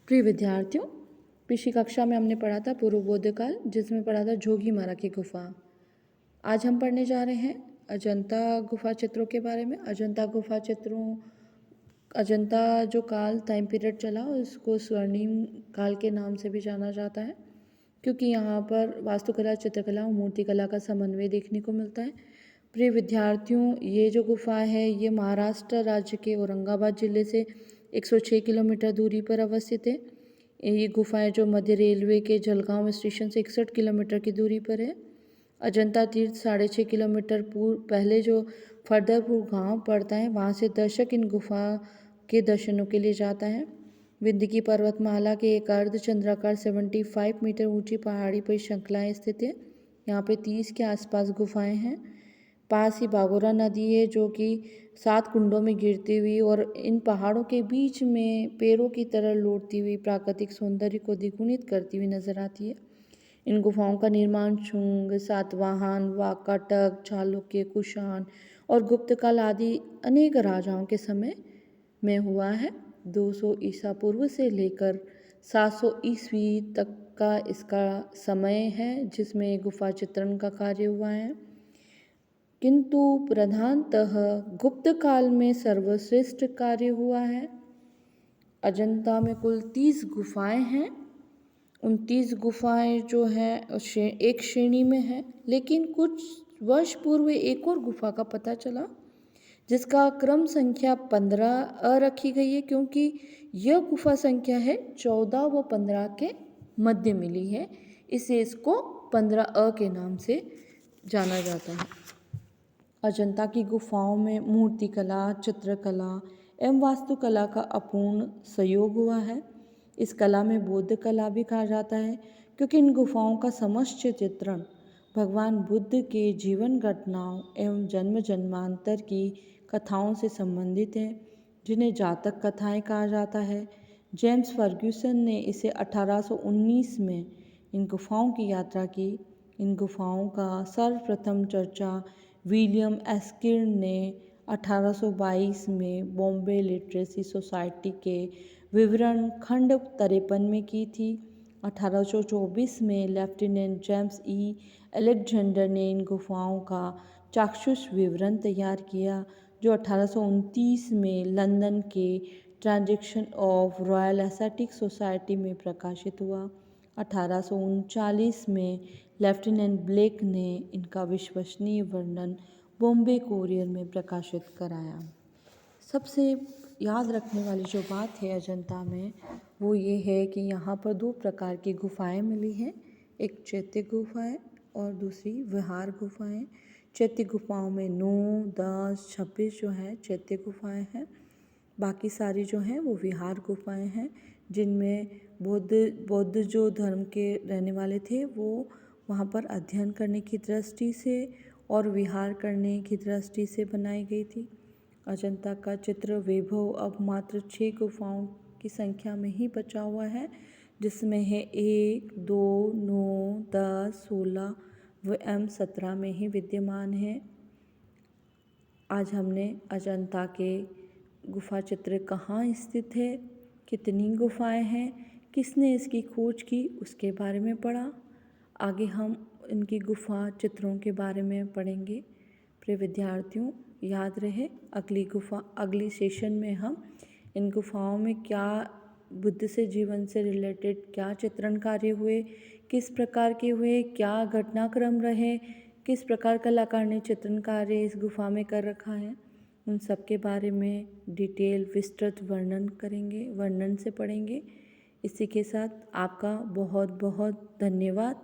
प्रिय विद्यार्थियों, पिछली कक्षा में हमने पढ़ा था पूर्व बौद्ध काल, जिसमें पढ़ा था जोगीमारा की गुफा। आज हम पढ़ने जा रहे हैं अजंता गुफा चित्रों के बारे में। अजंता जो काल टाइम पीरियड चला उसको स्वर्णिम काल के नाम से भी जाना जाता है, क्योंकि यहाँ पर वास्तुकला, चित्रकला और मूर्तिकला का समन्वय देखने को मिलता है। प्रिय विद्यार्थियों, ये जो गुफा है ये महाराष्ट्र राज्य के औरंगाबाद जिले से 106 किलोमीटर दूरी पर अवस्थित है। ये गुफाएं जो मध्य रेलवे के जलगांव स्टेशन से 61 किलोमीटर की दूरी पर है। अजंता तीर्थ 6.5 किलोमीटर पहले जो फरदरपुर गांव पड़ता है, वहाँ से दर्शक इन गुफा के दर्शनों के लिए जाता है। विंध्य की पर्वतमाला के एक अर्ध चंद्राकार 75 मीटर ऊंची पहाड़ी पर श्रृंखलाएं स्थित है। यहाँ पे 30 के आसपास गुफाएं हैं। पास ही बागोरा नदी है जो कि 7 कुंडों में गिरती हुई और इन पहाड़ों के बीच में पेड़ों की तरह लौटती हुई प्राकृतिक सौंदर्य को द्विगुणित करती हुई नजर आती है। इन गुफाओं का निर्माण शुंग, सातवाहन, वाकाटक, चालुक्य, कुषाण और गुप्त काल आदि अनेक राजाओं के समय में हुआ है। 200 ईसा पूर्व से लेकर 700 ईस्वी तक का इसका समय है जिसमें गुफा चित्रण का कार्य हुआ है। किंतु प्रधानतः गुप्त काल में सर्वश्रेष्ठ कार्य हुआ है। अजंता में कुल 30 गुफाएं हैं। उन 30 गुफाएं जो हैं एक श्रेणी में है, लेकिन कुछ वर्ष पूर्व एक और गुफा का पता चला जिसका क्रम संख्या 15 रखी गई है, क्योंकि यह गुफा संख्या है 14 व 15 के मध्य मिली है, इससे इसको 15 के नाम से जाना जाता है। अजंता की गुफाओं में मूर्तिकला, चित्रकला एवं वास्तुकला का अपूर्ण संयोग हुआ है। इस कला में बौद्ध कला भी कहा जाता है, क्योंकि इन गुफाओं का समस्त चित्रण भगवान बुद्ध के जीवन घटनाओं एवं जन्म जन्मांतर की कथाओं से संबंधित है, जिन्हें जातक कथाएं कहा जाता है। जेम्स फर्ग्यूसन ने इसे 1819 में इन गुफाओं की यात्रा की। इन गुफाओं का सर्वप्रथम चर्चा विलियम एस्किन ने 1822 में बॉम्बे लिटरेसी सोसाइटी के विवरण खंड 53 में की थी। 1824 में लेफ्टिनेंट जेम्स ई अलेक्जेंडर ने इन गुफाओं का चाक्षुष विवरण तैयार किया, जो 1829 में लंदन के transaction of royal aesthetic society में प्रकाशित हुआ। 1839 में लेफ्टिनेंट ब्लेक ने इनका विश्वसनीय वर्णन बॉम्बे कोरियर में प्रकाशित कराया। सबसे याद रखने वाली जो बात है अजंता में वो ये है कि यहाँ पर 2 प्रकार की गुफाएं मिली हैं, एक चैत्य गुफा है और दूसरी विहार गुफाएं। चैत्य गुफाओं में 9, 10, 26 जो है चैत्य गुफाएं हैं। बाकी सारी जो हैं वो विहार गुफाएं हैं, जिनमें बौद्ध जो धर्म के रहने वाले थे वो वहाँ पर अध्ययन करने की दृष्टि से और विहार करने की दृष्टि से बनाई गई थी। अजंता का चित्र वैभव अब मात्र 6 गुफाओं की संख्या में ही बचा हुआ है, जिसमें है 1, 2, 9, 10, 16 व 17 में ही विद्यमान है। आज हमने अजंता के गुफा चित्र कहाँ स्थित है, कितनी गुफाएं हैं, किसने इसकी खोज की, उसके बारे में पढ़ा। आगे हम इनकी गुफा चित्रों के बारे में पढ़ेंगे। प्रिय विद्यार्थियों, याद रहे अगली सेशन में हम इन गुफाओं में क्या बुद्ध से जीवन से रिलेटेड क्या चित्रण कार्य हुए, किस प्रकार के हुए, क्या घटनाक्रम रहे, किस प्रकार कलाकार ने चित्रण कार्य इस गुफा में कर रखा है, उन सब के बारे में डिटेल विस्तृत वर्णन से पढ़ेंगे। इसी के साथ आपका बहुत बहुत धन्यवाद।